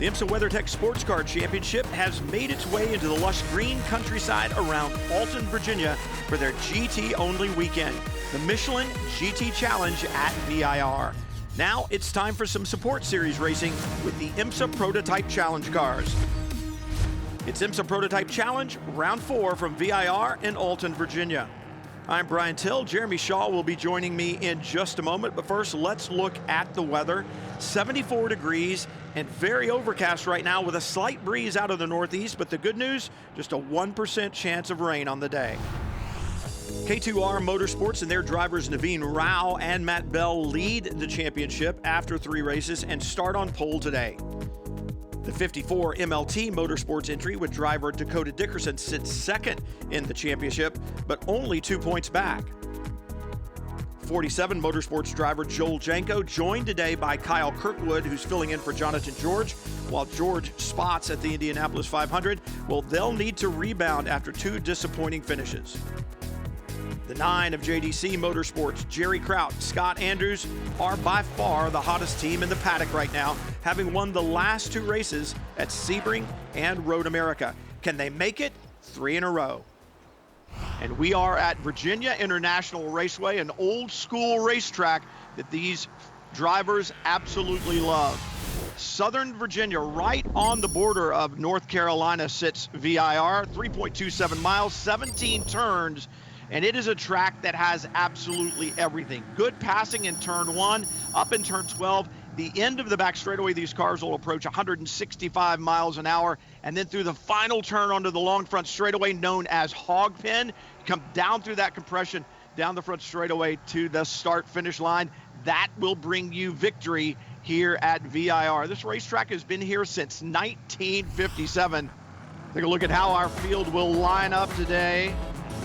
The IMSA WeatherTech Sports Car Championship has made its way into the lush green countryside around Alton, Virginia for their GT-only weekend, the Michelin GT Challenge at VIR. Now it's time for some support series racing with the IMSA Prototype Challenge cars. It's IMSA Prototype Challenge, round 4 from VIR in Alton, Virginia. I'm Brian Till. Jeremy Shaw will be joining me in just a moment, but first let's look at the weather. 74 degrees and very overcast right now with a slight breeze out of the northeast, but the good news, just a 1% chance of rain on the day. K2R Motorsports and their drivers Naveen Rao and Matt Bell lead the championship after 3 races and start on pole today. The 54 MLT Motorsports entry with driver Dakota Dickerson sits second in the championship, but only 2 points back. 47 Motorsports driver Joel Janko joined today by Kyle Kirkwood, who's filling in for Jonathan George, while George spots at the Indianapolis 500. Well, they'll need to rebound after 2 disappointing finishes. The 9 of JDC Motorsports, Jerry Kraut, Scott Andrews, are by far the hottest team in the paddock right now, having won the last 2 races at Sebring and Road America. Can they make it 3 in a row? And we are at Virginia International Raceway, an old school racetrack that these drivers absolutely love. Southern Virginia, right on the border of North Carolina, sits VIR, 3.27 miles, 17 turns. And it is a track that has absolutely everything. Good passing in turn 1, up in turn 12. The end of the back straightaway, these cars will approach 165 miles an hour. And then through the final turn onto the long front straightaway known as Hog Pen, come down through that compression, down the front straightaway to the start-finish line. That will bring you victory here at VIR. This racetrack has been here since 1957. Take a look at how our field will line up today.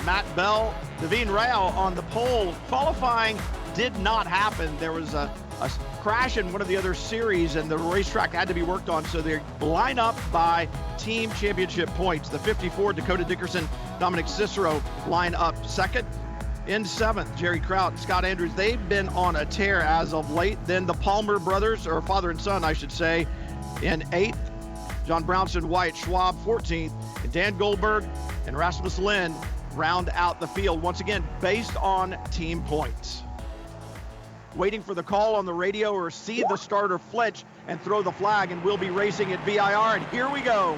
Matt Bell, Naveen Rao on the pole. Qualifying did not happen. There was a crash in one of the other series and the racetrack had to be worked on, so they line up by team championship points. The 54, Dakota Dickerson, Dominic Cicero line up second. In 7th, Jerry Kraut, Scott Andrews. They've been on a tear as of late. Then the Palmer brothers, or father and son, I should say, in 8th. John Brownson, Wyatt Schwab, 14th. And Dan Goldberg and Rasmus Lind round out the field, once again, based on team points. Waiting for the call on the radio or see the starter flinch and throw the flag, and we'll be racing at VIR, and here we go.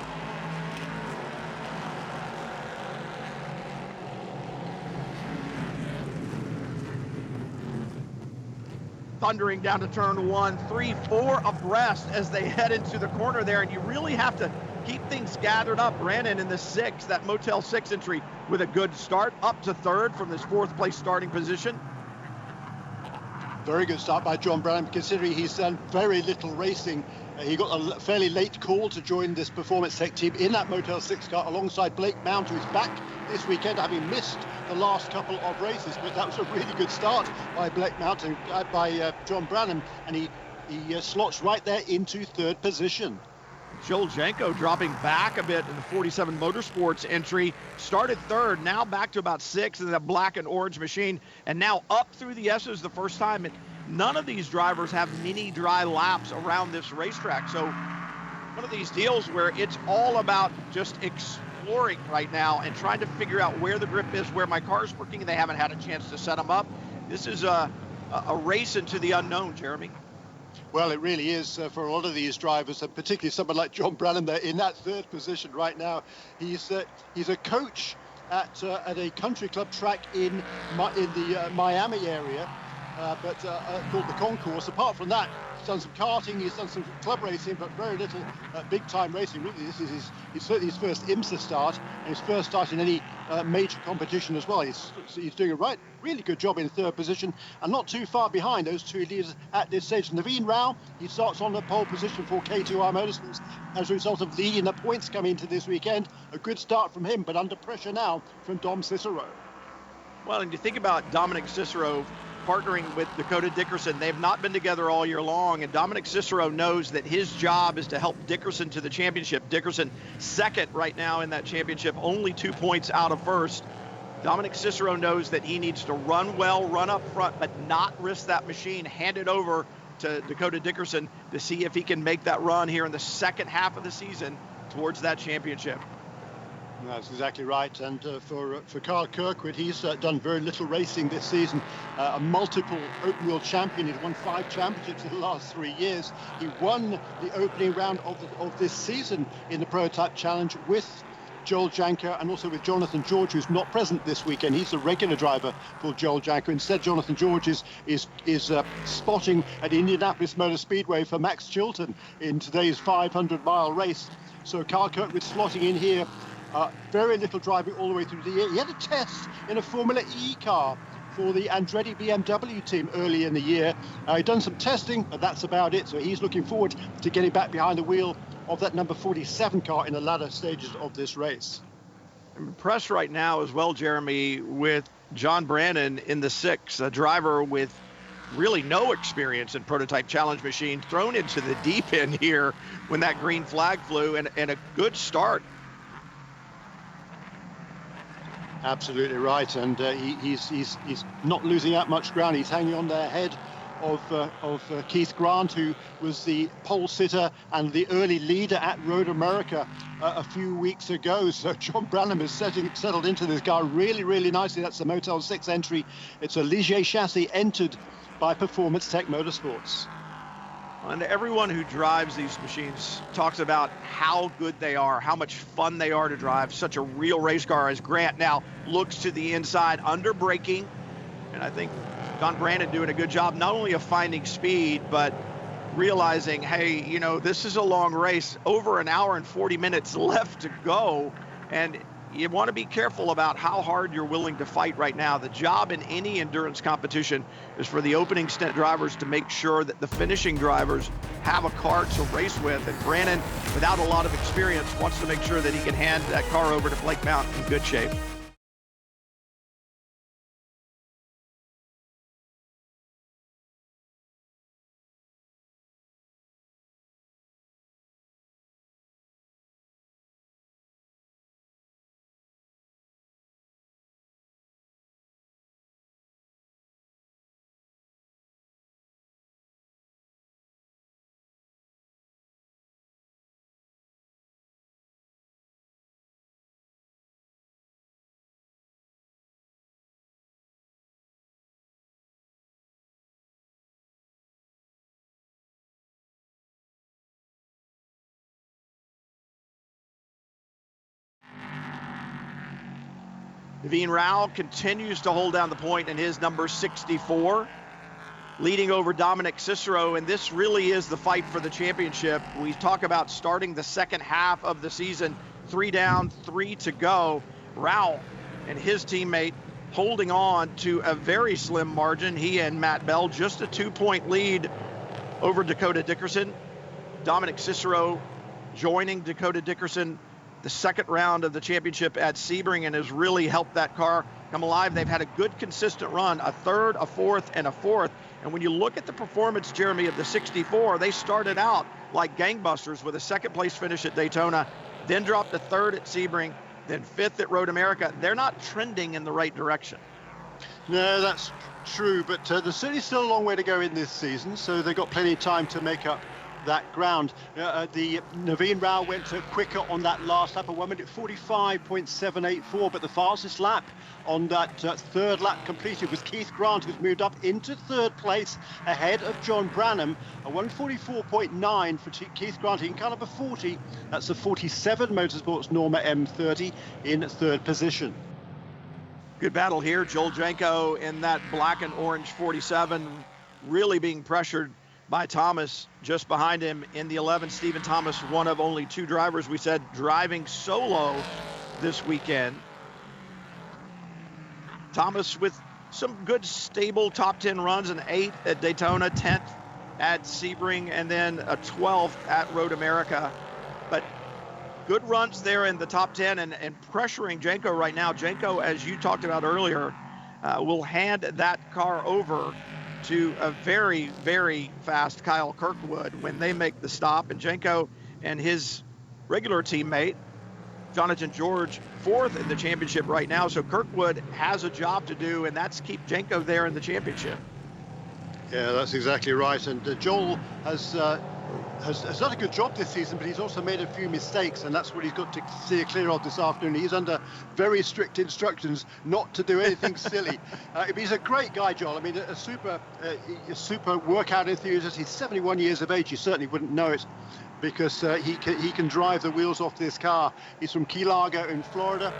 Thundering down to turn 1, 3, 4 abreast as they head into the corner there, and you really have to keep things gathered up. Brandon in the 6, that Motel 6 entry with a good start, up to 3rd from this 4th place starting position. Very good start by John Brown, considering he's done very little racing. He got a fairly late call to join this Performance Tech team in that Motel 6 car alongside Blake Mount, who's back this weekend, having missed the last couple of races. But that was a really good start by Blake Mount and by John Branham, and he slots right there into 3rd position. Joel Janko dropping back a bit in the 47 Motorsports entry, started 3rd, now back to about 6th in the black and orange machine, and now up through the S's the first time. And none of these drivers have mini dry laps around this racetrack. So one of these deals where it's all about just exploring right now and trying to figure out where the grip is, where my car's working, and they haven't had a chance to set them up. This is a race into the unknown, Jeremy. Well, it really is for a lot of these drivers, and particularly someone like John Branham there in that 3rd position right now. He's a coach at a country club track in the Miami area, called the Concourse. Apart from that, he's done some karting, he's done some club racing, but very little big-time racing. Really, this is certainly his first IMSA start, and his first start in any major competition as well. He's doing a really good job in 3rd position, and not too far behind those 2 leaders at this stage. Naveen Rao, he starts on the pole position for K2R Motorsports as a result of leading the points coming into this weekend. A good start from him, but under pressure now from Dom Cicero. Well, and you think about Dominic Cicero partnering with Dakota Dickerson. They've not been together all year long, and Dominic Cicero knows that his job is to help Dickerson to the championship. Dickerson 2nd right now in that championship, only 2 points out of 1st. Dominic Cicero knows that he needs to run well, run up front, but not risk that machine, hand it over to Dakota Dickerson to see if he can make that run here in the second half of the season towards that championship. That's exactly right. And for Kyle Kirkwood, he's done very little racing this season. A multiple open wheel champion. He's won 5 championships in the last 3 years. He won the opening round of this season in the Prototype Challenge with Joel Janko and also with Jonathan George, who's not present this weekend. He's the regular driver for Joel Janko. Instead, Jonathan George is spotting at Indianapolis Motor Speedway for Max Chilton in today's 500-mile race. So Kyle Kirkwood slotting in here. Very little driving all the way through the year. He had a test in a Formula E car for the Andretti BMW team early in the year. He'd done some testing, but that's about it. So he's looking forward to getting back behind the wheel of that number 47 car in the latter stages of this race. I'm impressed right now as well, Jeremy, with John Brannon in the 6, a driver with really no experience in Prototype Challenge machines, thrown into the deep end here when that green flag flew, and a good start. Absolutely right, and he's not losing out much ground. He's hanging on there ahead of Keith Grant, who was the pole sitter and the early leader at Road America a few weeks ago. So John Branham is settled into this car really, really nicely. That's the Motel 6 entry. It's a Ligier chassis entered by Performance Tech Motorsports. And everyone who drives these machines talks about how good they are, how much fun they are to drive. Such a real race car, as Grant now looks to the inside under braking. And I think John Brannon doing a good job not only of finding speed, but realizing, hey, you know, this is a long race, over an hour and 40 minutes left to go. And you want to be careful about how hard you're willing to fight right now. The job in any endurance competition is for the opening stint drivers to make sure that the finishing drivers have a car to race with. And Brannon, without a lot of experience, wants to make sure that he can hand that car over to Blake Mount in good shape. Naveen Rao continues to hold down the point in his number 64, leading over Dominic Cicero, and this really is the fight for the championship. We talk about starting the second half of the season, 3 down, 3 to go. Rao and his teammate holding on to a very slim margin. He and Matt Bell just a 2-point lead over Dakota Dickerson. Dominic Cicero joining Dakota Dickerson the second round of the championship at Sebring and has really helped that car come alive. They've had a good consistent run, a third, a fourth, and a fourth. And when you look at the performance, Jeremy, of the 64, they started out like gangbusters with a second place finish at Daytona, then dropped to third at Sebring, then fifth at Road America. They're not trending in the right direction. No, that's true, but the city's still a long way to go in this season, so they've got plenty of time to make up that ground. The Naveen Rao went quicker on that last lap, a 1 minute 45.784, but the fastest lap on that third lap completed was Keith Grant, who's moved up into third place ahead of John Branham. A 144.9 for Keith Grant in car number 40. That's the 47 Motorsports Norma M30 in third position. Good battle here. Joel Janko in that black and orange 47, really being pressured by Thomas just behind him in the 11. Stephen Thomas, one of only 2 drivers, we said, driving solo this weekend. Thomas with some good stable top 10 runs, an 8th at Daytona, 10th at Sebring, and then a 12th at Road America. But good runs there in the top 10 and pressuring Janko right now. Janko, as you talked about earlier, will hand that car over to a very, very fast Kyle Kirkwood when they make the stop. And Janko and his regular teammate, Jonathan George, 4th in the championship right now. So Kirkwood has a job to do, and that's keep Janko there in the championship. Yeah, that's exactly right. And Joel has done a good job this season, but he's also made a few mistakes, and that's what he's got to steer clear of this afternoon. He's under very strict instructions not to do anything silly. He's a great guy, Joel. I mean, a super workout enthusiast. He's 71 years of age. You certainly wouldn't know it, because he can drive the wheels off this car. He's from Key Largo in Florida.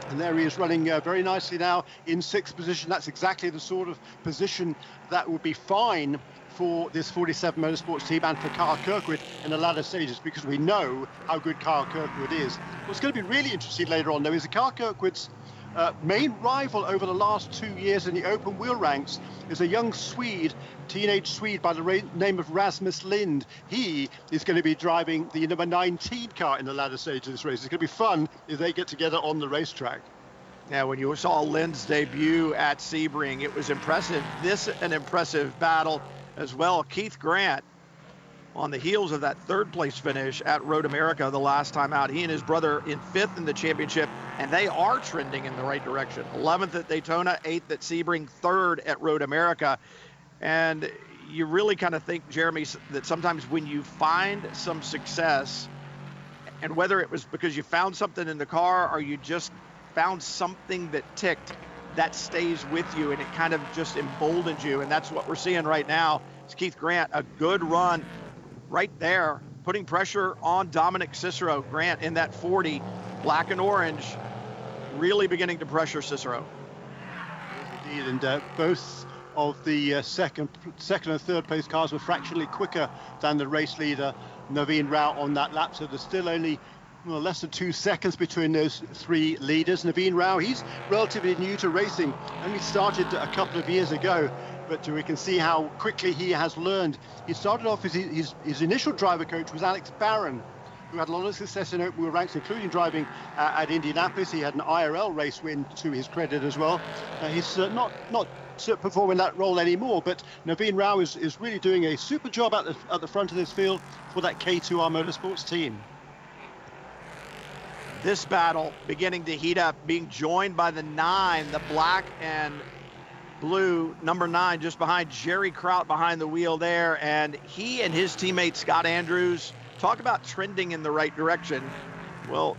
And there he is running very nicely now in 6th position. That's exactly the sort of position that would be fine for this 47 Motorsports team and for Kyle Kirkwood in the latter stages, because we know how good Kyle Kirkwood is. What's going to be really interesting later on, though, is that Kyle Kirkwood's main rival over the last 2 years in the open wheel ranks is a young Swede, teenage Swede by the name of Rasmus Lind. He is going to be driving the number 19 car in the latter stage of this race. It's going to be fun if they get together on the racetrack. Yeah, when you saw Lind's debut at Sebring, it was impressive. This an impressive battle as well. Keith Grant, on the heels of that 3rd place finish at Road America the last time out, he and his brother in 5th in the championship, and they are trending in the right direction. 11th at Daytona, 8th at Sebring, 3rd at Road America. And you really kind of think, Jeremy, that sometimes when you find some success, and whether it was because you found something in the car or you just found something that ticked, that stays with you, and it kind of just emboldens you. And that's what we're seeing right now. It's Keith Grant, a good run right there, putting pressure on Dominic Cicero. Grant in that 40, black and orange, really beginning to pressure Cicero. Indeed, and both of the second and 3rd place cars were fractionally quicker than the race leader, Naveen Rao, on that lap. So there's still only less than 2 seconds between those 3 leaders. Naveen Rao, he's relatively new to racing, only started a couple of years ago, but we can see how quickly he has learned. He started off, his initial driver coach was Alex Barron, who had a lot of success in open wheel ranks, including driving at Indianapolis. He had an IRL race win to his credit as well. He's not performing that role anymore, but Naveen Rao is really doing a super job at the front of this field for that K2R Motorsports team. This battle beginning to heat up, being joined by the 9, the black and blue, number 9, just behind Jerry Kraut behind the wheel there. And he and his teammate Scott Andrews, talk about trending in the right direction. Well,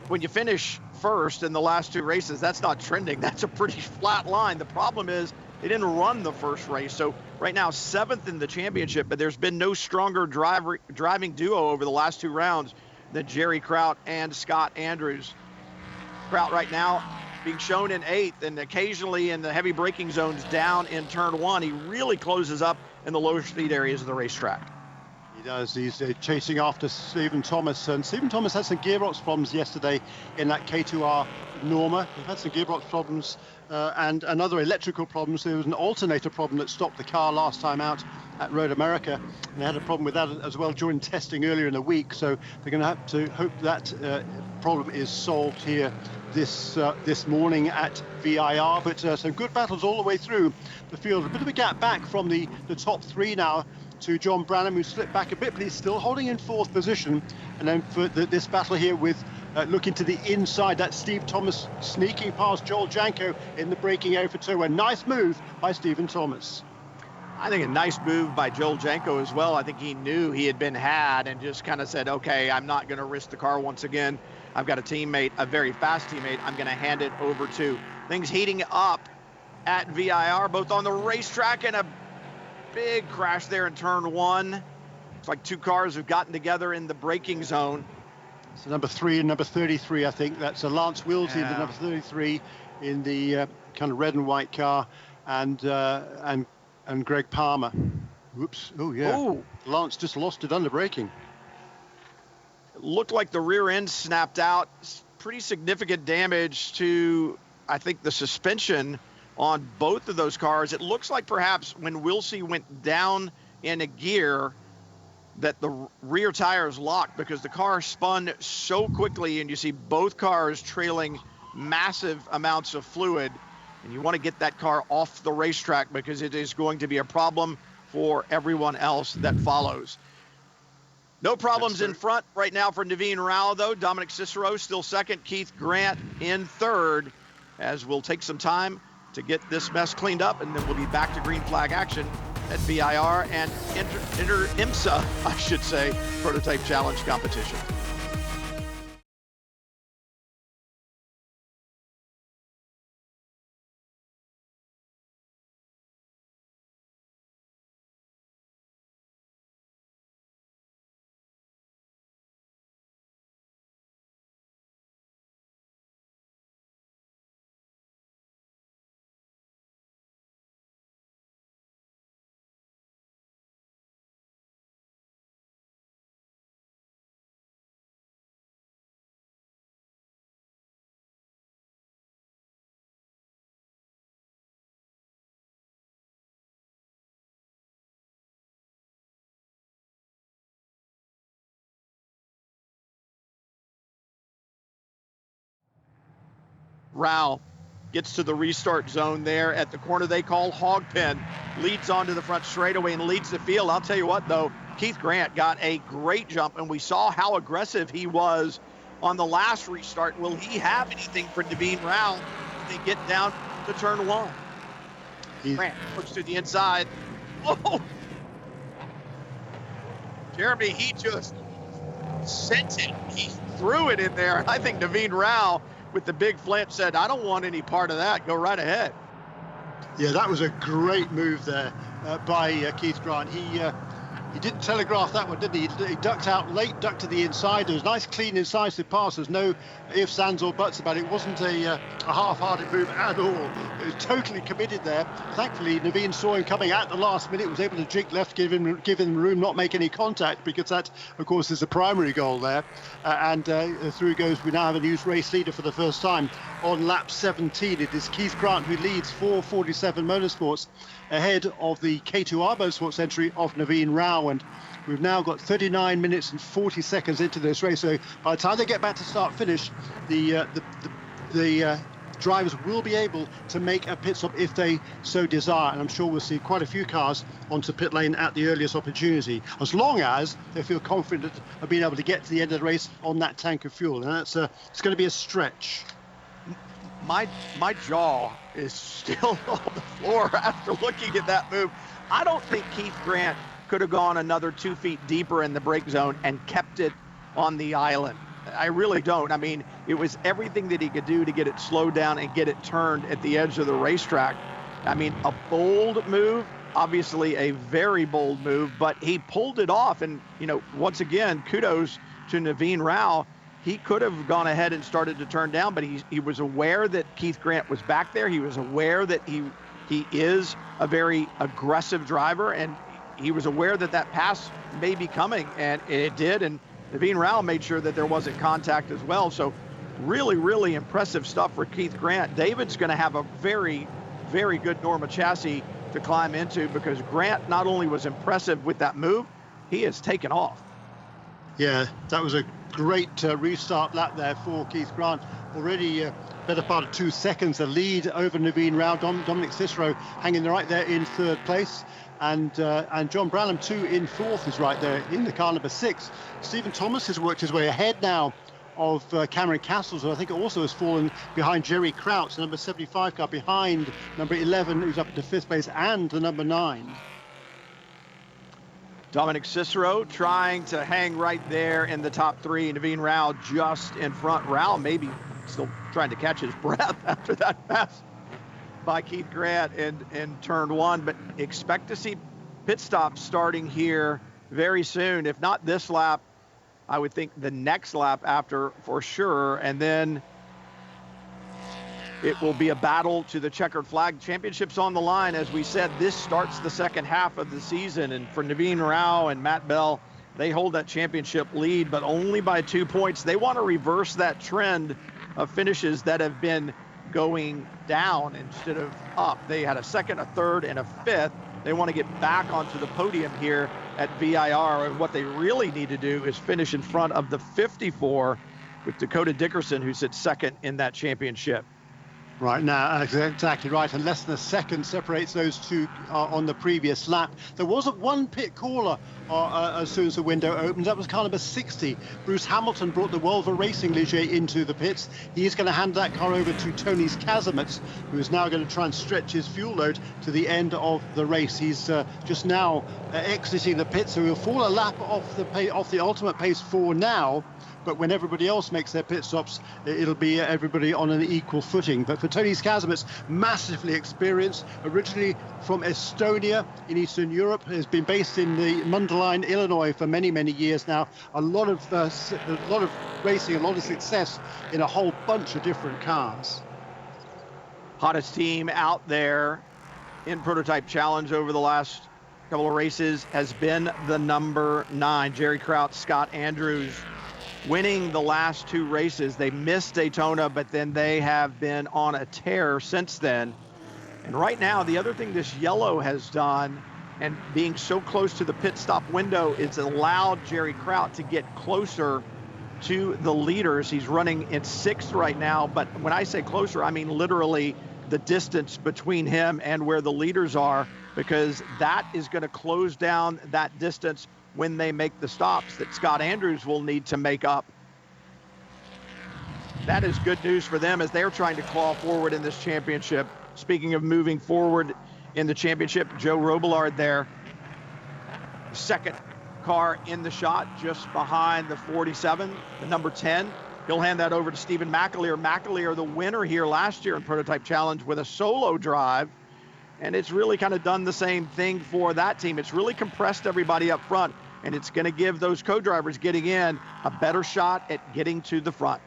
when you finish first in the last 2 races, that's not trending. That's a pretty flat line. The problem is they didn't run the first race. So right now, 7th in the championship, but there's been no stronger driving duo over the last 2 rounds than Jerry Kraut and Scott Andrews. Kraut right now being shown in 8th, and occasionally in the heavy braking zones down in turn 1. He really closes up in the lower speed areas of the racetrack. He does. He's chasing after Stephen Thomas, and Stephen Thomas had some gearbox problems yesterday in that K2R Norma. He had some gearbox problems and other electrical problems. There was an alternator problem that stopped the car last time out at Road America, and they had a problem with that as well during testing earlier in the week. So they're going to have to hope that problem is solved here this morning at VIR. But some good battles all the way through the field. A bit of a gap back from the top 3 now to John Branham, who slipped back a bit, but he's still holding in 4th position. And then for this battle here with looking to the inside, that's Steve Thomas sneaking past Joel Janko in the braking area for turn 1. Nice move by Stephen Thomas. I think a nice move by Joel Janko as well. I think he knew he had been had and just kind of said, okay, I'm not going to risk the car once again. I've got a teammate, a very fast teammate, I'm going to hand it over to. Things heating up at VIR, both on the racetrack, and a big crash there in turn 1. It's like 2 cars have gotten together in the braking zone. So number 3 and number 33, I think. That's Lance Wilsey, the number 33 in the kind of red and white car, and Greg Palmer. Whoops. Oh, yeah. Ooh. Lance just lost it under braking. It looked like the rear end snapped out. Pretty significant damage to, I think, the suspension on both of those cars. It looks like perhaps when Wilsey went down in a gear that the rear tires locked, because the car spun so quickly, and you see both cars trailing massive amounts of fluid. And you want to get that car off the racetrack, because it is going to be a problem for everyone else that follows. No problems in front right now for Naveen Rao, though. Dominic Cicero still 2nd, Keith Grant in 3rd, as we'll take some time to get this mess cleaned up, and then we'll be back to green flag action at VIR and IMSA, I should say, Prototype Challenge competition. Rao gets to the restart zone there at the corner they call Hog Pen, leads onto the front straightaway and leads the field. I'll tell you what, though, Keith Grant got a great jump, and we saw how aggressive he was on the last restart. Will he have anything for Naveen Rao when they get down to turn one? Grant puts to the inside. Oh! Jeremy, he just sent it. He threw it in there. I think Naveen Rao, with the big flip, said, I don't want any part of that. Go right ahead. Yeah, that was a great move there by Keith Grant. He didn't telegraph that one, did he? He ducked out late, ducked to the inside. There was nice, clean incisive pass. There's no ifs, ands, or buts about it. It wasn't a half-hearted move at all. It was totally committed there. Thankfully, Naveen saw him coming at the last minute, was able to jig left, give him room, not make any contact, because that, of course, is the primary goal there. Through goes. We now have a new race leader for the first time on lap 17. It is Keith Grant who leads 4:47 Motorsports ahead of the K2R Motorsports entry of Naveen Rao. And we've now got 39 minutes and 40 seconds into this race. So by the time they get back to start-finish, the drivers will be able to make a pit stop if they so desire. And I'm sure we'll see quite a few cars onto pit lane at the earliest opportunity, as long as they feel confident of being able to get to the end of the race on that tank of fuel. And it's going to be a stretch. My jaw is still on the floor after looking at that move. I don't think Keith Grant could have gone another 2 feet deeper in the brake zone and kept it on the island. I really don't. I mean, it was everything that he could do to get it slowed down and get it turned at the edge of the racetrack. I mean, a bold move, obviously a very bold move, but he pulled it off. And, you know, once again, kudos to Naveen Rao. He could have gone ahead and started to turn down, but he was aware that Keith Grant was back there. He was aware that he is a very aggressive driver, and he was aware that that pass may be coming, and it did. And Naveen Rao made sure that there wasn't contact as well. So really, really impressive stuff for Keith Grant. David's going to have a very, very good Norma chassis to climb into, because Grant not only was impressive with that move, he has taken off. Yeah, that was a great restart lap there for Keith Grant. Already better part of 2 seconds a lead over Naveen Rao. Dominic Cicero hanging right there in third place. And John Branham, too, in fourth, is right there in the car number 6. Stephen Thomas has worked his way ahead now of Cameron Castles, who I think also has fallen behind Jerry Crouch, the number 75 car, behind number 11, who's up to 5th place, and the number 9. Dominic Cicero trying to hang right there in the top 3. Naveen Rao just in front. Rao maybe still trying to catch his breath after that pass by Keith Grant in turn 1, but expect to see pit stops starting here very soon. If not this lap, I would think the next lap after for sure, and then it will be a battle to the checkered flag. Championships on the line. As we said, this starts the second half of the season, and for Naveen Rao and Matt Bell, they hold that championship lead, but only by 2 points. They want to reverse that trend of finishes that have been going down instead of up. They had a second, a third, and a fifth. They want to get back onto the podium here at VIR, and what they really need to do is finish in front of the 54 with Dakota Dickerson, who sits second in that championship. Right now, exactly right, and less than a second separates those two on the previous lap. There wasn't one pit caller as soon as the window opened. That was car number 60. Bruce Hamilton brought the Volvo Racing Ligier into the pits. He's going to hand that car over to Tony Kazimierz, who is now going to try and stretch his fuel load to the end of the race. He's just now exiting the pit, so he'll fall a lap off the ultimate pace for now. But when everybody else makes their pit stops, it'll be everybody on an equal footing. But for Tony Kazimierz, massively experienced, originally from Estonia in Eastern Europe, has been based in the Mundelein, Illinois for many, many years now. A lot of racing, a lot of success in a whole bunch of different cars. Hottest team out there in Prototype Challenge over the last couple of races has been the number 9, Jerry Kraut, Scott Andrews, winning the last 2 races. They missed Daytona, but then they have been on a tear since then. And right now, the other thing this yellow has done, and being so close to the pit stop window, it's allowed Jerry Kraut to get closer to the leaders. He's running in 6th right now, but when I say closer, I mean literally the distance between him and where the leaders are, because that is going to close down that distance when they make the stops that Scott Andrews will need to make up. That is good news for them as they're trying to claw forward in this championship. Speaking of moving forward in the championship, Joe Robillard there, second car in the shot, just behind the 47, the number 10. He'll hand that over to Stephen McAleer. McAleer, the winner here last year in Prototype Challenge with a solo drive. And it's really kind of done the same thing for that team. It's really compressed everybody up front, and it's going to give those co-drivers getting in a better shot at getting to the front.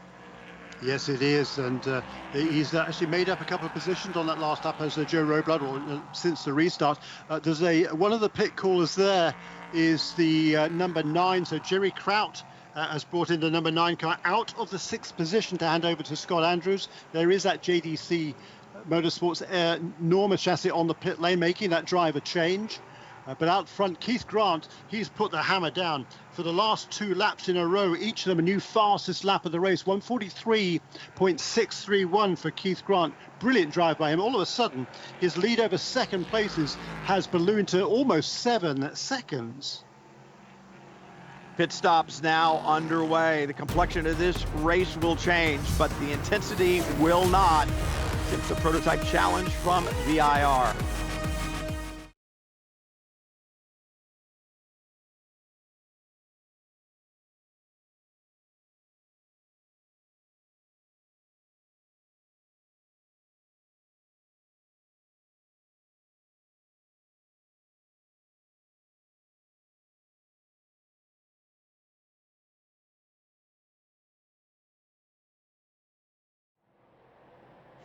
Yes, it is, and he's actually made up a couple of positions on that last lap as Joe Robillard, or since the restart. There's one of the pit callers there is the number 9, so Jerry Kraut has brought in the number 9 car out of the 6th position to hand over to Scott Andrews. There is that JDC Motorsports Norma chassis on the pit lane, making that driver change. But out front, Keith Grant, he's put the hammer down for the last 2 laps in a row, each of them a new fastest lap of the race, 1:43.631 for Keith Grant. Brilliant drive by him. All of a sudden, his lead over second places has ballooned to almost 7 seconds. Pit stops now underway. The complexion of this race will change, but the intensity will not. It's a Prototype Challenge from VIR.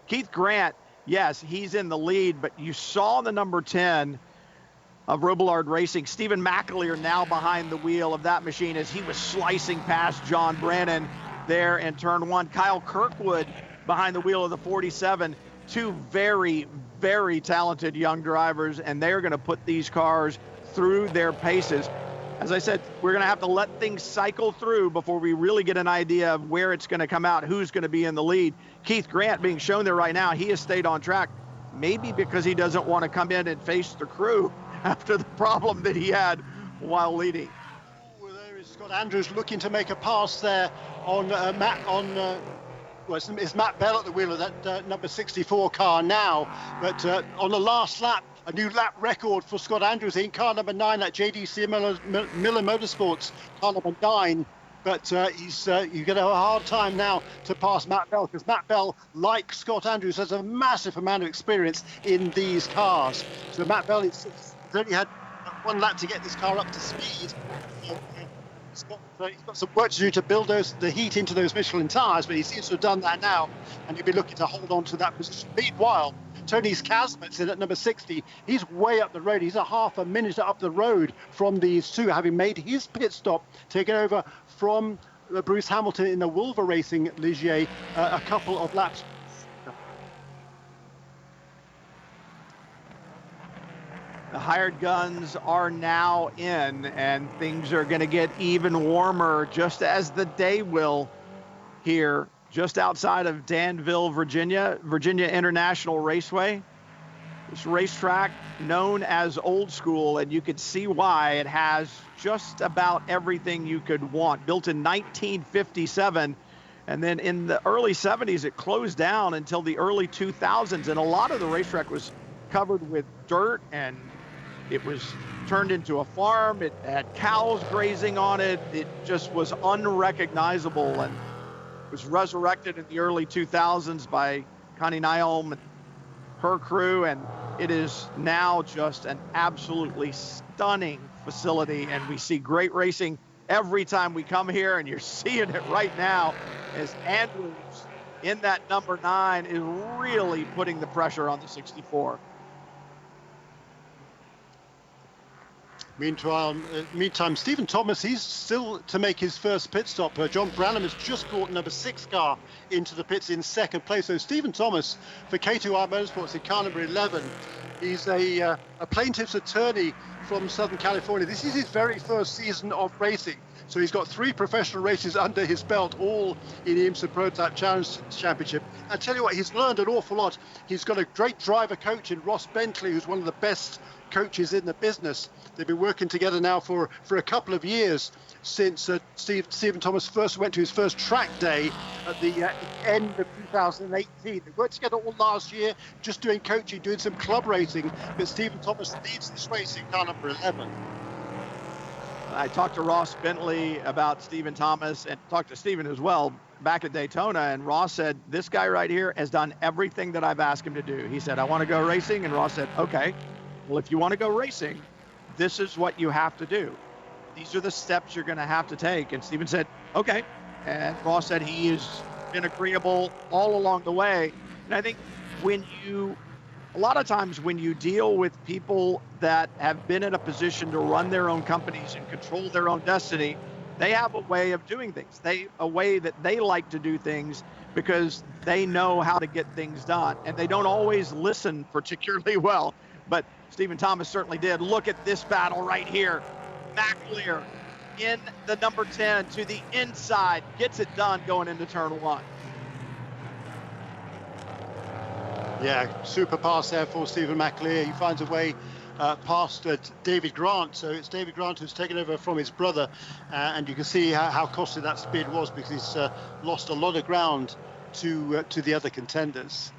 Keith Grant, yes, he's in the lead, but you saw the number 10 of Robillard Racing, Stephen McAleer, now behind the wheel of that machine as he was slicing past John Brannon there in turn 1. Kyle Kirkwood behind the wheel of the 47. 2 very, very talented young drivers, and they're going to put these cars through their paces. As I said, we're going to have to let things cycle through before we really get an idea of where it's going to come out, who's going to be in the lead. Keith Grant being shown there right now, he has stayed on track, maybe because he doesn't want to come in and face the crew after the problem that he had while leading. Well, there is Scott Andrews looking to make a pass there on it's Matt Bell at the wheel of that number 64 car now, but on the last lap, a new lap record for Scott Andrews in car number 9 at JDC Miller Motorsports, car number 9. But you get a hard time now to pass Matt Bell, because Matt Bell, like Scott Andrews, has a massive amount of experience in these cars. So Matt Bell has only had 1 lap to get this car up to speed. He's got some work to do to build the heat into those Michelin tyres, but he seems to have done that now, and he'll be looking to hold on to that position. Meanwhile, Tony Kazimierz in at number 60. He's way up the road. He's a half a minute up the road from these two, having made his pit stop, taken over from Bruce Hamilton in the Volvo Racing Ligier a couple of laps. The hired guns are now in, and things are going to get even warmer, just as the day will here just outside of Danville, Virginia International Raceway. This racetrack known as Old School, and you could see why. It has just about everything you could want. Built in 1957, and then in the early 70s, it closed down until the early 2000s, and a lot of the racetrack was covered with dirt, and it was turned into a farm. It had cows grazing on it. It just was unrecognizable, and was resurrected in the early 2000s by Connie Nyholm and her crew, and it is now just an absolutely stunning facility, and we see great racing every time we come here, and you're seeing it right now as Andrews in that number 9 is really putting the pressure on the 64. Meantime, Stephen Thomas, he's still to make his first pit stop. John Branham has just brought number 6 car into the pits in second place. So Stephen Thomas for K2R Motorsports in car number 11. He's a plaintiff's attorney from Southern California. This is his very first season of racing. So he's got 3 professional races under his belt, all in the IMSA Prototype Challenge Championship. I tell you what, he's learned an awful lot. He's got a great driver coach in Ross Bentley, who's one of the best coaches in the business. They've been working together now for a couple of years since Stephen Thomas first went to his first track day at the end of 2018. They worked together all last year, just doing coaching, doing some club racing, but Stephen Thomas leads this race in car number 11. I talked to Ross Bentley about Stephen Thomas and talked to Stephen as well back at Daytona, and Ross said, this guy right here has done everything that I've asked him to do. He said, I want to go racing, and Ross said, okay, well, if you want to go racing, this is what you have to do. These are the steps you're going to have to take. And Stephen said, okay. And Ross said he has been agreeable all along the way. And I think a lot of times when you deal with people that have been in a position to run their own companies and control their own destiny, they have a way of doing things. A way that they like to do things because they know how to get things done. And they don't always listen particularly well. But Stephen Thomas certainly did. Look at this battle right here. McAleer in the number 10 to the inside, gets it done going into turn 1. Yeah, super pass there for Stephen McAleer. He finds a way past David Grant. So it's David Grant who's taken over from his brother. And you can see how costly that speed was, because he's lost a lot of ground to the other contenders.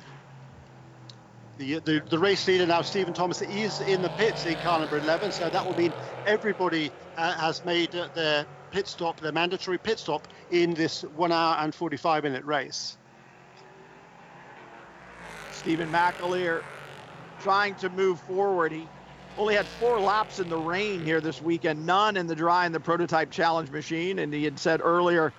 The race leader now, Stephen Thomas, is in the pits in car number 11, so that will mean everybody has made their pit stop, their mandatory pit stop in this 1 hour and 45-minute race. Stephen McAleer trying to move forward. He only had 4 laps in the rain here this weekend, none in the dry in the Prototype Challenge machine, and he had said earlier,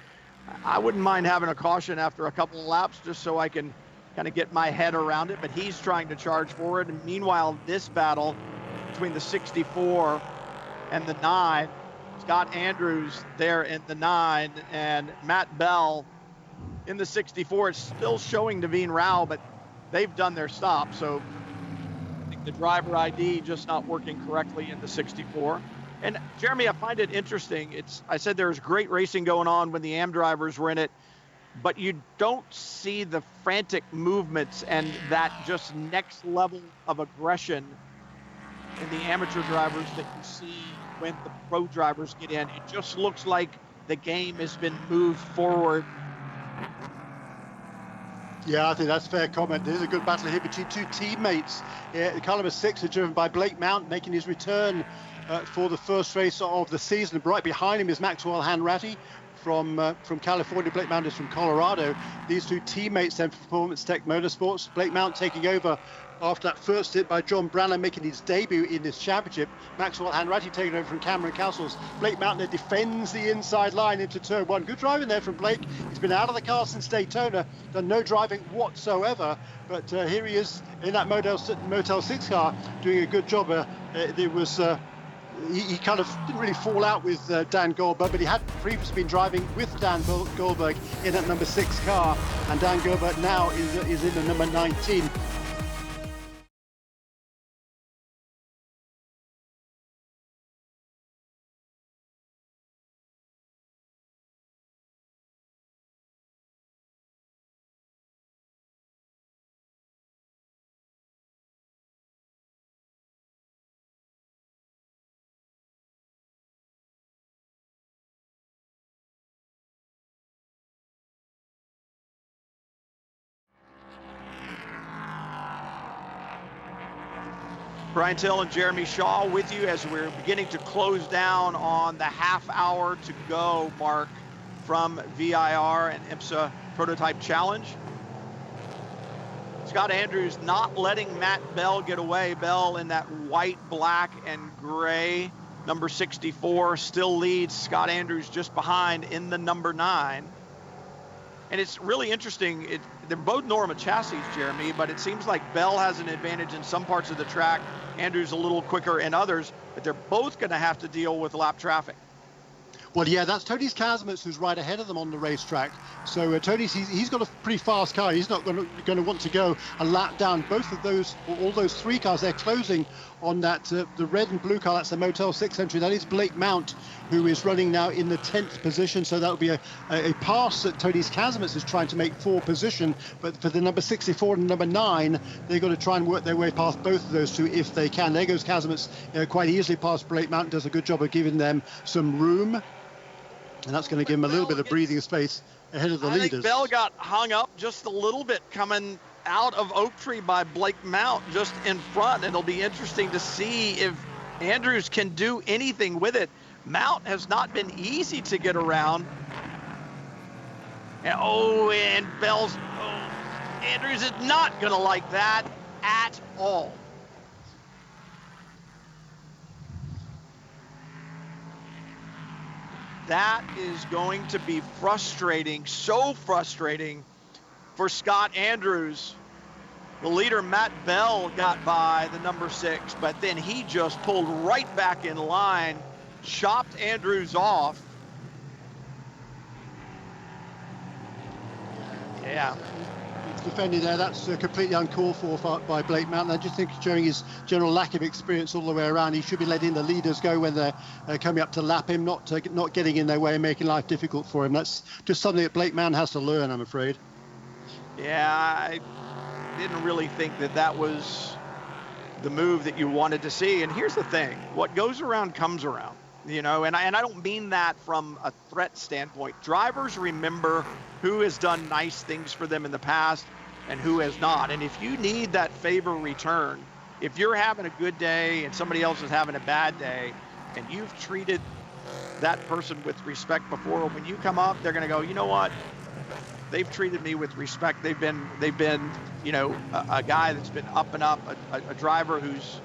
I wouldn't mind having a caution after a couple of laps just so I can kind of get my head around it, but he's trying to charge forward. And meanwhile, this battle between the 64 and the 9, Scott Andrews there in the 9, and Matt Bell in the 64. It's still showing Devine Rao, but they've done their stop. So I think the driver ID just not working correctly in the 64. And Jeremy, I find it interesting. I said there's great racing going on when the AM drivers were in it, but you don't see the frantic movements and that just next level of aggression in the amateur drivers that you see when the pro drivers get in. It just looks like the game has been moved forward. Yeah, I think that's a fair comment. There's a good battle here between 2 teammates. Car number 6 is driven by Blake Mount, making his return for the first race of the season. Right behind him is Maxwell Hanratty from California. Blake Mount is from Colorado. These 2 teammates then for Performance Tech Motorsports. Blake Mount taking over after that first hit by John Branham, making his debut in this championship. Maxwell Hanratty taking over from Cameron Castles. Blake Mount there defends the inside line into turn 1. Good driving there from Blake. He's been out of the car since Daytona, done no driving whatsoever, but here he is in that Motel 6 car doing a good job. He kind of didn't really fall out with Dan Goldberg, but he had previously been driving with Dan Goldberg in that number 6 car, and Dan Goldberg now is in the number 19. Brian Till and Jeremy Shaw with you as we're beginning to close down on the half hour to go mark from VIR and IMSA Prototype Challenge. Scott Andrews not letting Matt Bell get away. Bell in that white, black, and gray number 64 still leads. Scott Andrews just behind in the number 9. And it's really interesting. They're both Norma chassis, Jeremy, but it seems like Bell has an advantage in some parts of the track. Andrews a little quicker in others, but they're both going to have to deal with lap traffic. Well, yeah, that's Tony's Kazimierz who's right ahead of them on the racetrack. So Tony's, he's got a pretty fast car. He's not going to want to go a lap down. Both of those, all those 3 cars, they're closing on that, the red and blue car. That's the Motel 6 entry. That is Blake Mount, who is running now in the 10th position. So that will be a pass that Tony's Kazimierz is trying to make for position. But for the number 64 and number 9, they've got to try and work their way past both of those two if they can. There goes Kazimierz quite easily past Blake Mount. Does a good job of giving them some room. And that's going to give him a little bit of breathing space ahead of the leaders. I think Bell got hung up just a little bit coming out of Oak Tree by Blake Mount just in front. And it'll be interesting to see if Andrews can do anything with it. Mount has not been easy to get around. And Bell's, Andrews is not going to like that at all. That is going to be frustrating, so frustrating for Scott Andrews. The leader, Matt Bell, got by the number 6, but then he just pulled right back in line, chopped Andrews off. Yeah. Defending there, that's completely uncalled for by Blake Mountain. I just think showing his general lack of experience all the way around. He should be letting the leaders go when they're coming up to lap him, not getting in their way and making life difficult for him. That's just something that Blake Mountain has to learn, I'm afraid. Yeah, I didn't really think that was the move that you wanted to see. And here's the thing, what goes around comes around. You know, and I don't mean that from a threat standpoint. Drivers remember who has done nice things for them in the past and who has not. And if you need that favor return, if you're having a good day and somebody else is having a bad day and you've treated that person with respect before, when you come up, they're going to go, you know what? They've treated me with respect. They've been, you know, a guy that's been up and up, a driver who's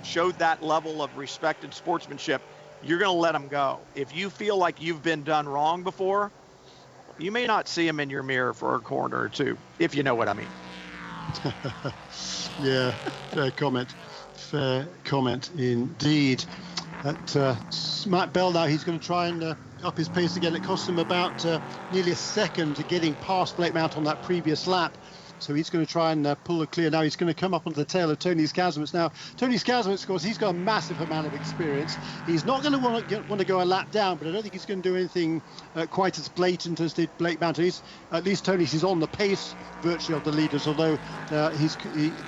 showed that level of respect and sportsmanship. You're going to let them go. If you feel like you've been done wrong before, you may not see him in your mirror for a corner or two, if you know what I mean. Yeah, fair comment indeed. Matt Bell now, he's going to try and up his pace again. It cost him about nearly a second getting past Blake Mount on that previous lap. So he's going to try and pull a clear. Now he's going to come up onto the tail of Tony's Kazimierz. Now, Tony's Kazimierz, of course, he's got a massive amount of experience. He's not going to want to go a lap down, but I don't think he's going to do anything quite as blatant as did Blake Mount. At least Tony's is on the pace virtually of the leaders, although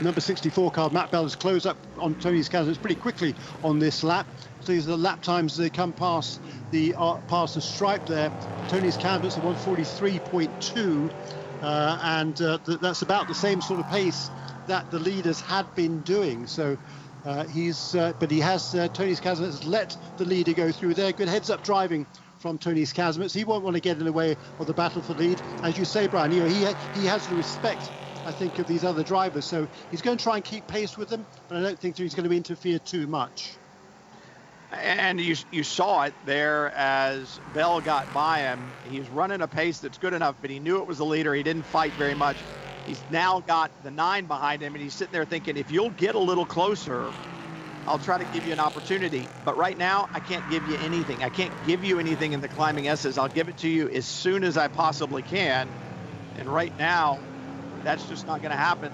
number 64 car, Matt Bell, has closed up on Tony's Kazimierz pretty quickly on this lap. So these are the lap times as they come past the stripe there. Tony's Kazimierz at 143.2. That's about the same sort of pace that the leaders had been doing. So but he has Tony's Kazimierz let the leader go through there. Good heads-up driving from Tony's Kazimierz. He won't want to get in the way of the battle for lead, as you say, Brian. You know, he has the respect, I think, of these other drivers. So he's going to try and keep pace with them, but I don't think he's going to interfere too much. And you saw it there as Bell got by him. He's running a pace that's good enough, but he knew it was the leader. He didn't fight very much. He's now got the 9 behind him, and he's sitting there thinking, if you'll get a little closer, I'll try to give you an opportunity. But right now, I can't give you anything. I can't give you anything in the climbing S's. I'll give it to you as soon as I possibly can. And right now, that's just not going to happen.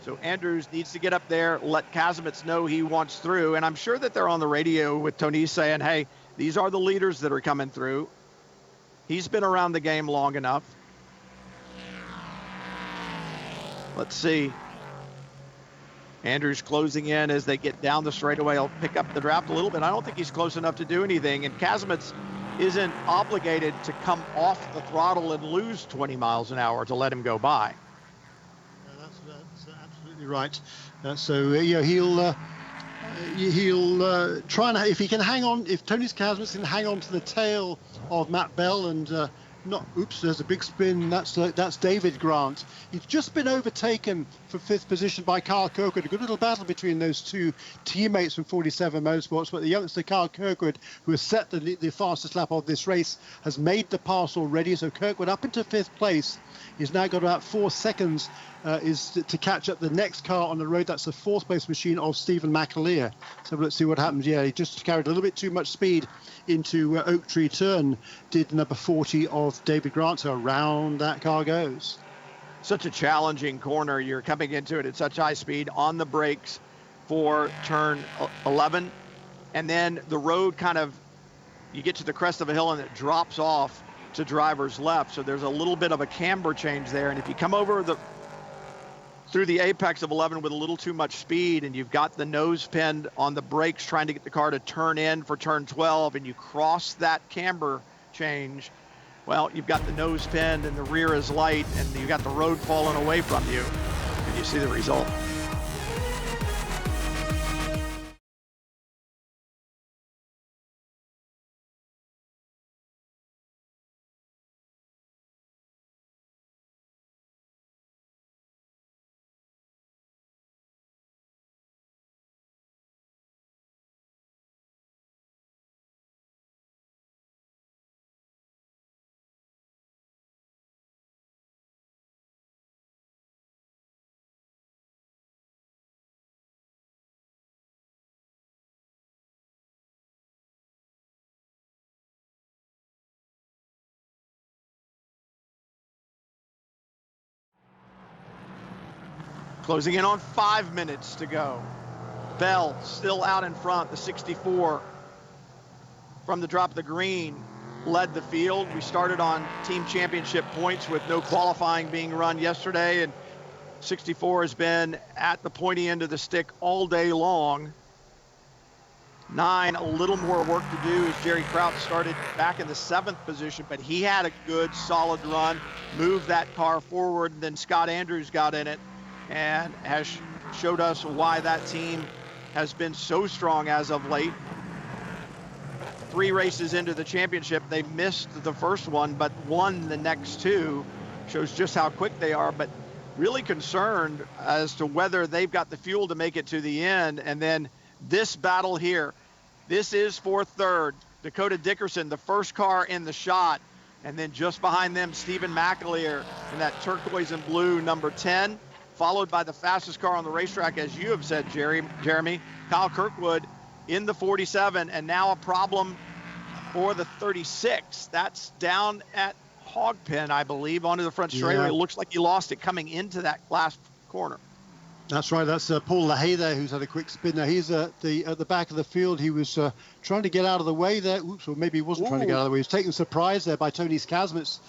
So Andrews needs to get up there, let Kazimierz know he wants through. And I'm sure that they're on the radio with Tony saying, hey, these are the leaders that are coming through. He's been around the game long enough. Let's see. Andrews closing in as they get down the straightaway. He'll pick up the draft a little bit. I don't think he's close enough to do anything. And Kazimierz isn't obligated to come off the throttle and lose 20 miles an hour to let him go by. That's absolutely right. He'll try and, if he can hang on, if Tony Kazmits can hang on to the tail of Matt Bell and there's a big spin. That's David Grant. He's just been overtaken for 5th position by Kyle Kirkwood. A good little battle between those two teammates from 47 Motorsports. But the youngster Kyle Kirkwood, who has set the fastest lap of this race, has made the pass already. So Kirkwood up into 5th place. He's now got about 4 seconds to catch up the next car on the road. That's the 4th place machine of Stephen McAleer. So let's see what happens. Yeah, he just carried a little bit too much speed into Oak Tree Turn, did number 40 of David Grant. So around that car goes. Such a challenging corner. You're coming into it at such high speed on the brakes for turn 11. And then the road you get to the crest of a hill and it drops off to driver's left. So there's a little bit of a camber change there. And if you come over through the apex of 11 with a little too much speed and you've got the nose pinned on the brakes trying to get the car to turn in for turn 12 and you cross that camber change, well, you've got the nose pinned and the rear is light and you've got the road falling away from you, and you see the result. Closing in on 5 minutes to go. Bell still out in front, the 64. From the drop of the green, led the field. We started on team championship points with no qualifying being run yesterday, and 64 has been at the pointy end of the stick all day long. 9, a little more work to do, as Jerry Kraut started back in the 7th position, but he had a good solid run, moved that car forward, and then Scott Andrews got in it and has showed us why that team has been so strong as of late. 3 races into the championship, they missed the first one, but won the next 2. Shows just how quick they are, but really concerned as to whether they've got the fuel to make it to the end. And then this battle here, this is for 3rd. Dakota Dickerson, the first car in the shot, and then just behind them, Stephen McAleer in that turquoise and blue number 10. Followed by the fastest car on the racetrack, as you have said, Jeremy, Kyle Kirkwood in the 47, and now a problem for the 36. That's down at Hogpen, I believe, onto the front straightaway. It looks like he lost it coming into that last corner. That's right. That's Paul LaHaye there, who's had a quick spin. Now he's at the back of the field. He was trying to get out of the way there. Oops, or maybe he wasn't trying to get out of the way. He was taken surprise there by Tony Kazmits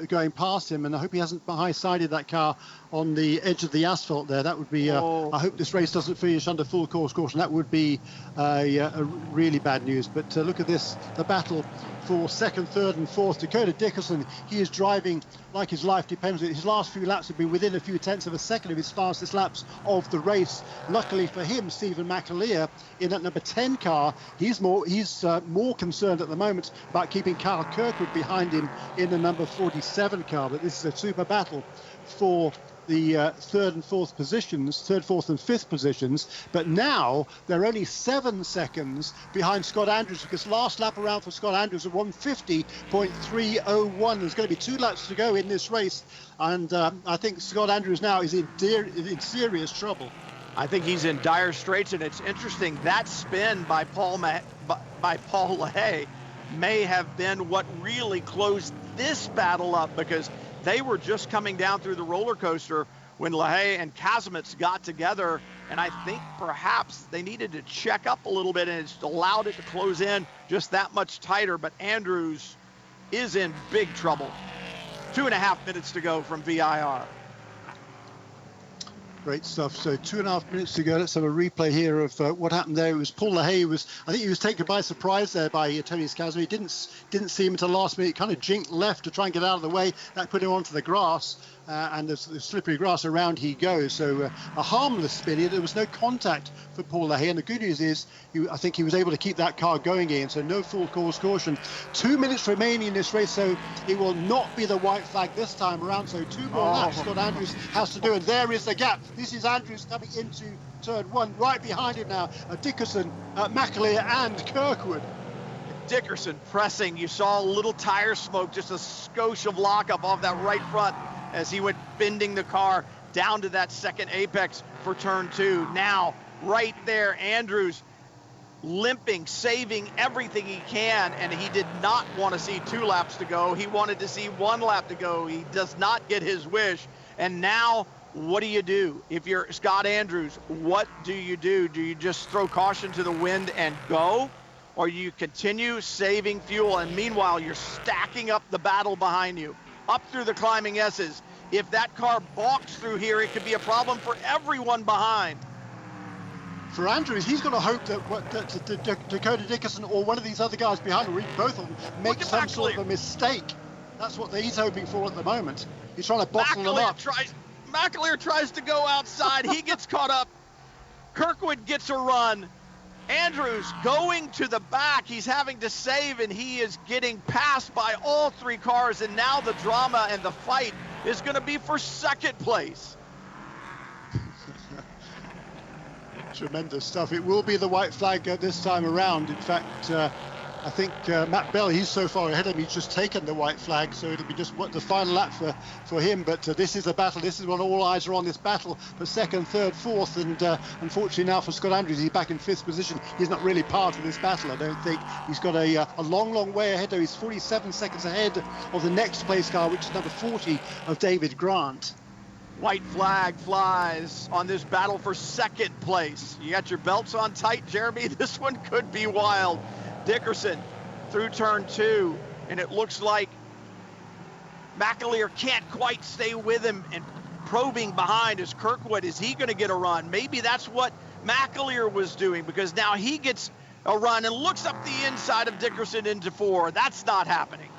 going past him, and I hope he hasn't high-sided that car on the edge of the asphalt there. That would be, I hope this race doesn't finish under full course caution. That would be a really bad news. But look at this, the battle for 2nd, 3rd, and 4th. Dakota Dickerson, he is driving like his life depends on it. His last few laps have been within a few tenths of a second of his fastest laps of the race. Luckily for him, Stephen McAleer in that number 10 car, he's more concerned at the moment about keeping Kyle Kirkwood behind him in the number 47 car. But this is a super battle for the 3rd and 4th positions, 3rd, 4th and 5th positions, but now they're only 7 seconds behind Scott Andrews, because last lap around for Scott Andrews at 150.301. There's going to be 2 laps to go in this race, and I think Scott Andrews now is in serious trouble. I think he's in dire straits, and it's interesting, that spin by Paul LaHaye may have been what really closed this battle up, because they were just coming down through the roller coaster when LaHaye and Kazmits got together, and I think perhaps they needed to check up a little bit, and it's allowed it to close in just that much tighter. But Andrews is in big trouble. 2.5 minutes to go from VIR. Great stuff. So 2.5 minutes to go. Let's have a replay here of what happened there. It was Paul Lahey I think he was taken by surprise there by Tony Scasmi. He didn't see him until last minute. Kind of jinked left to try and get out of the way. That put him onto the grass. And the slippery grass around he goes. So a harmless spin. There was no contact for Paul Lahey. And the good news is, I think he was able to keep that car going in. So no full course caution. 2 minutes remaining in this race. So it will not be the white flag this time around. So 2 more laps Scott Andrews has to do. And there is the gap. This is Andrews coming into turn one. Right behind him now, Dickerson, McAleer and Kirkwood. Dickerson pressing. You saw a little tire smoke, just a skosh of lockup off that right front as he went bending the car down to that second apex for turn two. Now, right there, Andrews limping, saving everything he can, and he did not want to see 2 laps to go. He wanted to see 1 lap to go. He does not get his wish. And now, what do you do? If you're Scott Andrews, what do you do? Do you just throw caution to the wind and go? Or you continue saving fuel, and meanwhile, you're stacking up the battle behind you, up through the climbing S's. If that car balks through here, it could be a problem for everyone behind. For Andrews, he's got to hope that Dakota Dickerson or one of these other guys behind him, both of them, make some sort of a mistake. That's what he's hoping for at the moment. He's trying to bottle them up. McAleer tries to go outside. He gets caught up. Kirkwood gets a run. Andrews going to the back. He's having to save, and he is getting passed by all 3 cars. And now the drama and the fight is going to be for second place. Tremendous stuff. It will be the white flag this time around. In fact, I think Matt Bell, he's so far ahead of him, he's just taken the white flag, so it'll be just the final lap for him. But this is a battle. This is when all eyes are on this battle for second, third, fourth. And unfortunately now for Scott Andrews, he's back in 5th position. He's not really part of this battle, I don't think. He's got a long way ahead, though. He's 47 seconds ahead of the next place car, which is number 40 of David Grant. White flag flies on this battle for second place. You got your belts on tight, Jeremy. This one could be wild. Dickerson through turn 2, and it looks like McAleer can't quite stay with him, and probing behind is Kirkwood. Is he going to get a run? Maybe that's what McAleer was doing, because now he gets a run and looks up the inside of Dickerson into 4. That's not happening.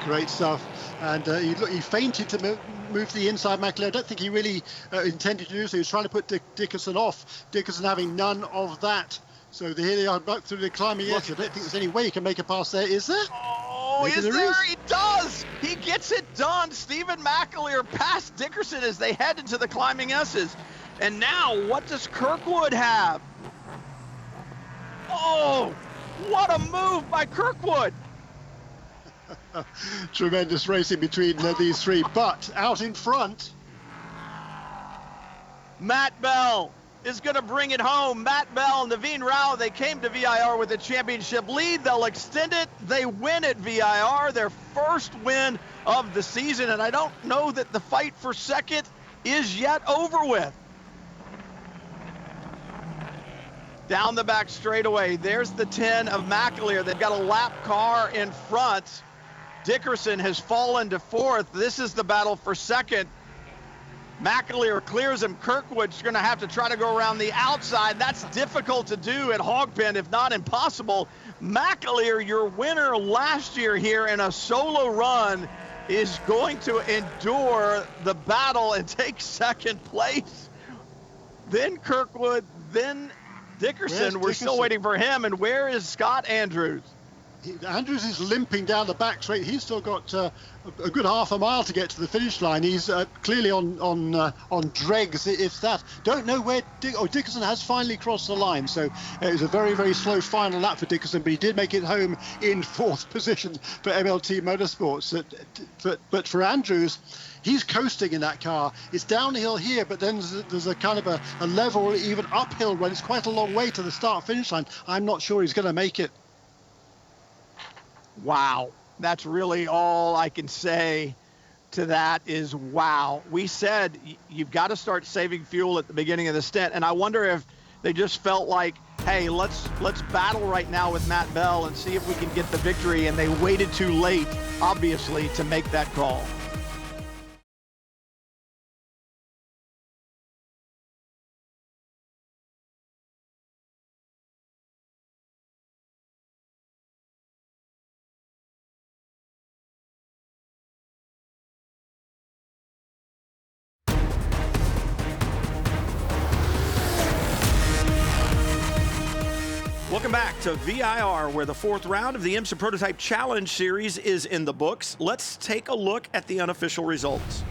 Great stuff. And he feinted to move to the inside McAleer. I don't think he really intended to do so. He was trying to put Dickerson off. Dickerson having none of that. So here they are back through the climbing edge. I don't think there's any way you can make a pass there, is there? Oh, is there? He does! He gets it done. Stephen McAleer passed Dickerson as they head into the climbing S's. And now, what does Kirkwood have? Oh, what a move by Kirkwood! Tremendous racing between these 3, but out in front, Matt Bell is going to bring it home. Matt Bell and Naveen Rao, they came to VIR with a championship lead. They'll extend it. They win at VIR, their first win of the season, and I don't know that the fight for second is yet over with. Down the back straightaway, there's the 10 of McAleer. They've got a lap car in front. Dickerson has fallen to 4th. This is the battle for second. McAleer clears him. Kirkwood's going to have to try to go around the outside. That's difficult to do at Hog Pen, if not impossible. McAleer, your winner last year here in a solo run, is going to endure the battle and take second place. Then Kirkwood, then Dickerson. We're still waiting for him. And where is Scott Andrews? Andrews is limping down the back straight. He's still got a good half a mile to get to the finish line. He's clearly on dregs, if that. Don't know where Dickerson has finally crossed the line. So it was a very, very slow final lap for Dickerson, but he did make it home in 4th position for MLT Motorsports. But for Andrews, he's coasting in that car. It's downhill here, but then there's a kind of a level or even uphill run. It's quite a long way to the start-finish line. I'm not sure he's going to make it. Wow. That's really all I can say to that is wow. We said you've got to start saving fuel at the beginning of the stint, and I wonder if they just felt like, hey, let's battle right now with Matt Bell and see if we can get the victory, and they waited too late, obviously, to make that call. Welcome back to VIR, where the fourth round of the IMSA Prototype Challenge Series is in the books. Let's take a look at the unofficial results.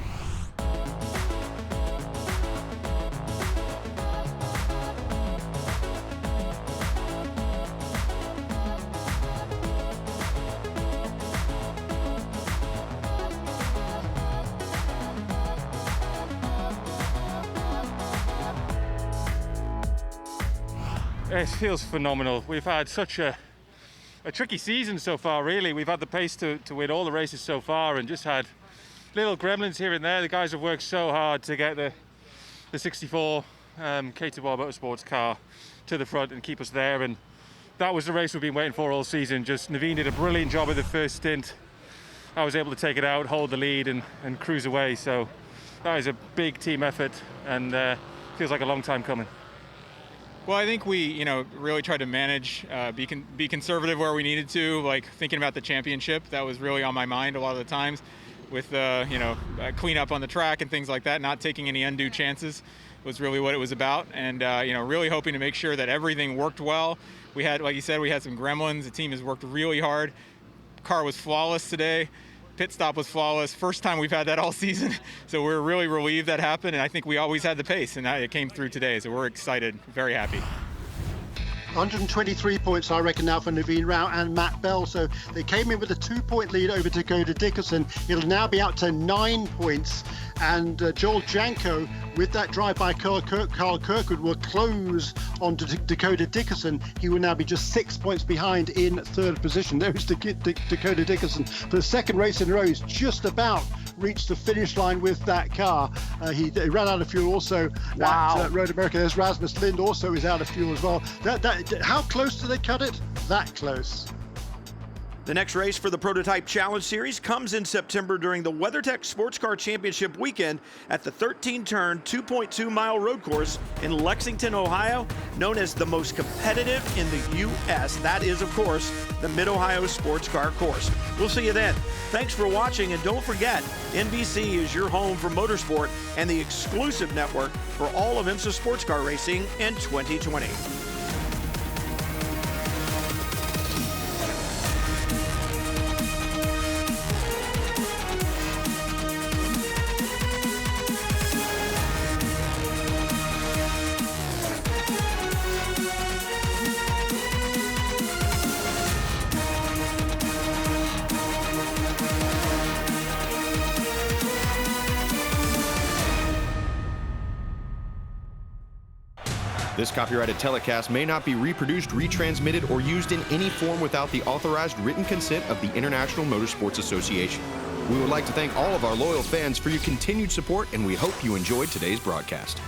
It feels phenomenal. We've had such a tricky season so far, really. We've had the pace to win all the races so far and just had little gremlins here and there. The guys have worked so hard to get the 64 K2 Motorsports car to the front and keep us there. And that was the race we've been waiting for all season. Just Naveen did a brilliant job at the first stint. I was able to take it out, hold the lead and cruise away. So that is a big team effort and feels like a long time coming. Well, I think we, really tried to manage, be conservative where we needed to, like thinking about the championship. That was really on my mind a lot of the times with, clean up on the track and things like that. Not taking any undue chances was really what it was about. And, really hoping to make sure that everything worked well. We had, like you said, we had some gremlins. The team has worked really hard. Car was flawless today. Pit stop was flawless. First time we've had that all season. So we're really relieved that happened. And I think we always had the pace, and it came through today. So we're excited, very happy. 123 points, I reckon, now for Naveen Rao and Matt Bell. So they came in with a 2-point lead over Dakota Dickerson. It'll now be out to 9 points. And Joel Janko, with that drive by Carl Kirkwood, will close on Dakota Dickerson. He will now be just 6 points behind in third position. There's Dakota Dickerson. For the second race in a row, he's just about reached the finish line with that car. He ran out of fuel also at Road America. There's Rasmus Lind also is out of fuel as well. How close do they cut it? That close. The next race for the Prototype Challenge Series comes in September during the WeatherTech Sports Car Championship weekend at the 13-turn, 2.2-mile road course in Lexington, Ohio, known as the most competitive in the U.S. That is, of course, the Mid-Ohio Sports Car Course. We'll see you then. Thanks for watching, and don't forget, NBC is your home for motorsport and the exclusive network for all of IMSA sports car racing in 2020. This copyrighted telecast may not be reproduced, retransmitted, or used in any form without the authorized written consent of the International Motorsports Association. We would like to thank all of our loyal fans for your continued support, and we hope you enjoyed today's broadcast.